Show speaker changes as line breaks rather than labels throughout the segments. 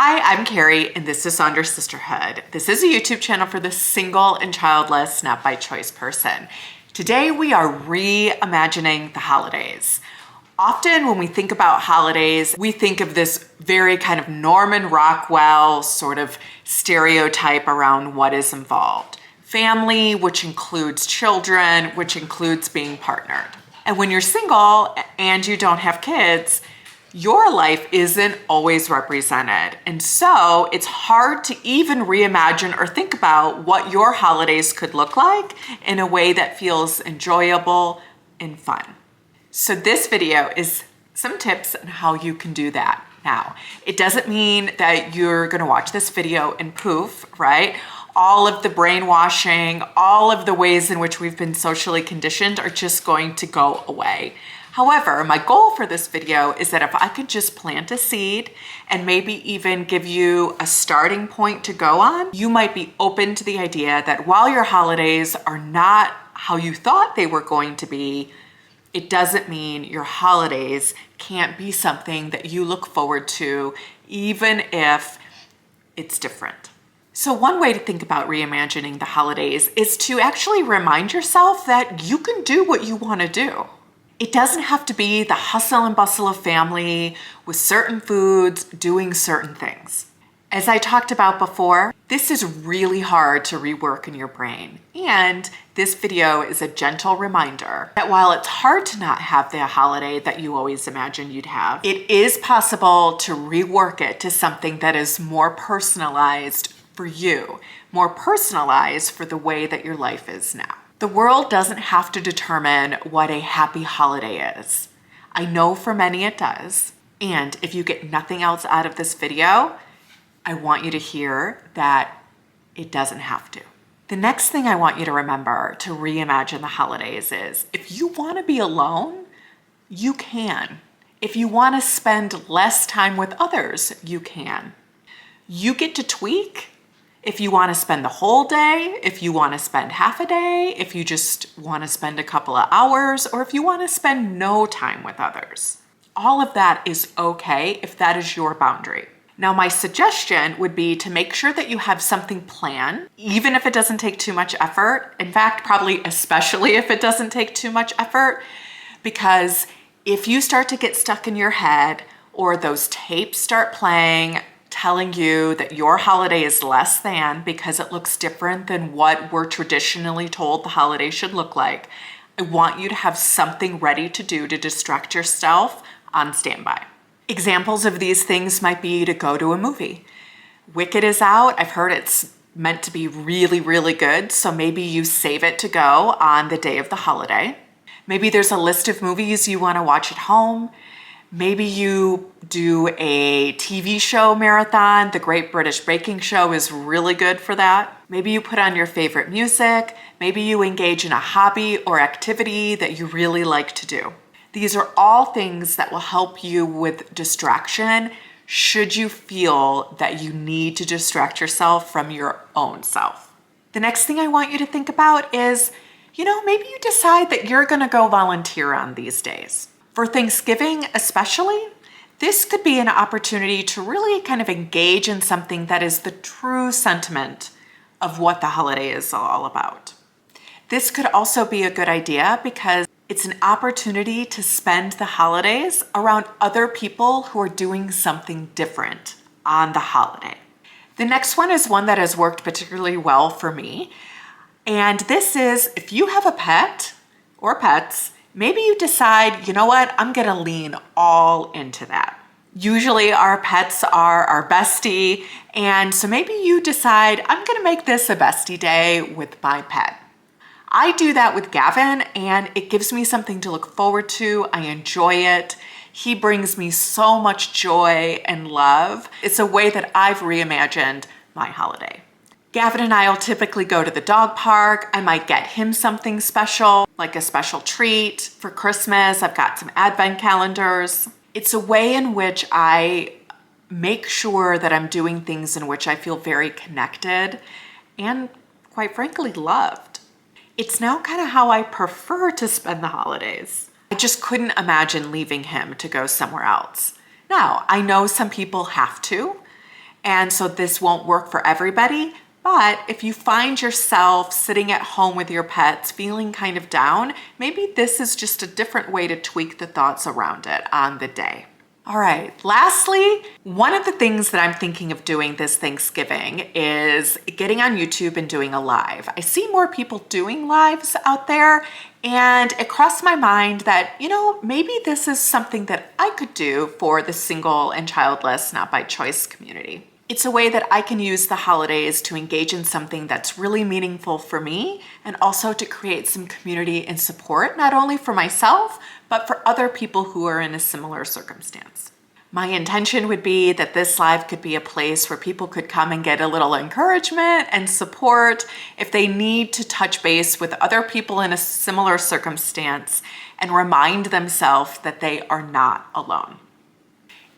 Hi, I'm Carrie, and this is Under Sisterhood. This is a YouTube channel for the single and childless, not by choice person. Today we are reimagining the holidays. Often when we think about holidays, we think of this very kind of Norman Rockwell sort of stereotype around what is involved. Family, which includes children, which includes being partnered. And when you're single and you don't have kids, your life isn't always represented. And so it's hard to even reimagine or think about what your holidays could look like in a way that feels enjoyable and fun. So this video is some tips on how you can do that. Now, it doesn't mean that you're gonna watch this video and poof, right? All of the brainwashing, all of the ways in which we've been socially conditioned are just going to go away. However, my goal for this video is that if I could just plant a seed and maybe even give you a starting point to go on, you might be open to the idea that while your holidays are not how you thought they were going to be, it doesn't mean your holidays can't be something that you look forward to, even if it's different. So one way to think about reimagining the holidays is to actually remind yourself that you can do what you want to do. It doesn't have to be the hustle and bustle of family with certain foods, doing certain things. As I talked about before, this is really hard to rework in your brain. And this video is a gentle reminder that while it's hard to not have the holiday that you always imagined you'd have, it is possible to rework it to something that is more personalized for you, more personalized for the way that your life is now. The world doesn't have to determine what a happy holiday is. I know for many it does. And if you get nothing else out of this video, I want you to hear that it doesn't have to. The next thing I want you to remember to reimagine the holidays is if you want to be alone, you can. If you want to spend less time with others, you can. You get to tweak. If you want to spend the whole day, if you want to spend half a day, if you just want to spend a couple of hours, or if you want to spend no time with others. All of that is okay if that is your boundary. Now, my suggestion would be to make sure that you have something planned, even if it doesn't take too much effort. In fact, probably especially if it doesn't take too much effort, because if you start to get stuck in your head or those tapes start playing, telling you that your holiday is less than because it looks different than what we're traditionally told the holiday should look like, I want you to have something ready to do to distract yourself on standby. Examples of these things might be to go to a movie. Wicked is out. I've heard it's meant to be really, really good, so maybe you save it to go on the day of the holiday. Maybe there's a list of movies you want to watch at home. Maybe you do a TV show marathon. The Great British Baking Show is really good for that. Maybe you put on your favorite music. Maybe you engage in a hobby or activity that you really like to do. These are all things that will help you with distraction should you feel that you need to distract yourself from your own self. The next thing I want you to think about is, maybe you decide that you're gonna go volunteer on these days. For Thanksgiving especially, this could be an opportunity to really kind of engage in something that is the true sentiment of what the holiday is all about. This could also be a good idea because it's an opportunity to spend the holidays around other people who are doing something different on the holiday. The next one is one that has worked particularly well for me. And this is if you have a pet or pets, maybe you decide, you know what, I'm gonna lean all into that. Usually our pets are our bestie, and so maybe you decide, I'm gonna make this a bestie day with my pet. I do that with Gavin, and it gives me something to look forward to. I enjoy it. He brings me so much joy and love. It's a way that I've reimagined my holiday. Gavin and I will typically go to the dog park. I might get him something special, like a special treat for Christmas. I've got some advent calendars. It's a way in which I make sure that I'm doing things in which I feel very connected and, quite frankly, loved. It's now kind of how I prefer to spend the holidays. I just couldn't imagine leaving him to go somewhere else. Now, I know some people have to, And so this won't work for everybody. But if you find yourself sitting at home with your pets feeling kind of down, maybe this is just a different way to tweak the thoughts around it on the day. All right, lastly, one of the things that I'm thinking of doing this Thanksgiving is getting on YouTube and doing a live. I see more people doing lives out there, and it crossed my mind that, maybe this is something that I could do for the single and childless, not by choice community. It's a way that I can use the holidays to engage in something that's really meaningful for me and also to create some community and support, not only for myself, but for other people who are in a similar circumstance. My intention would be that this live could be a place where people could come and get a little encouragement and support if they need to touch base with other people in a similar circumstance and remind themselves that they are not alone.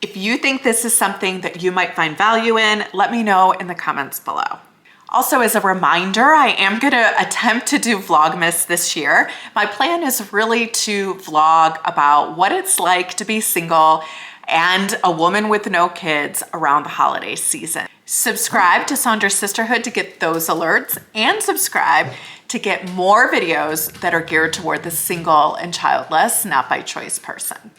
If you think this is something that you might find value in, let me know in the comments below. Also, as a reminder, I am going to attempt to do Vlogmas this year. My plan is really to vlog about what it's like to be single and a woman with no kids around the holiday season. Subscribe to Saunders Sisterhood to get those alerts, and subscribe to get more videos that are geared toward the single and childless, not by choice person.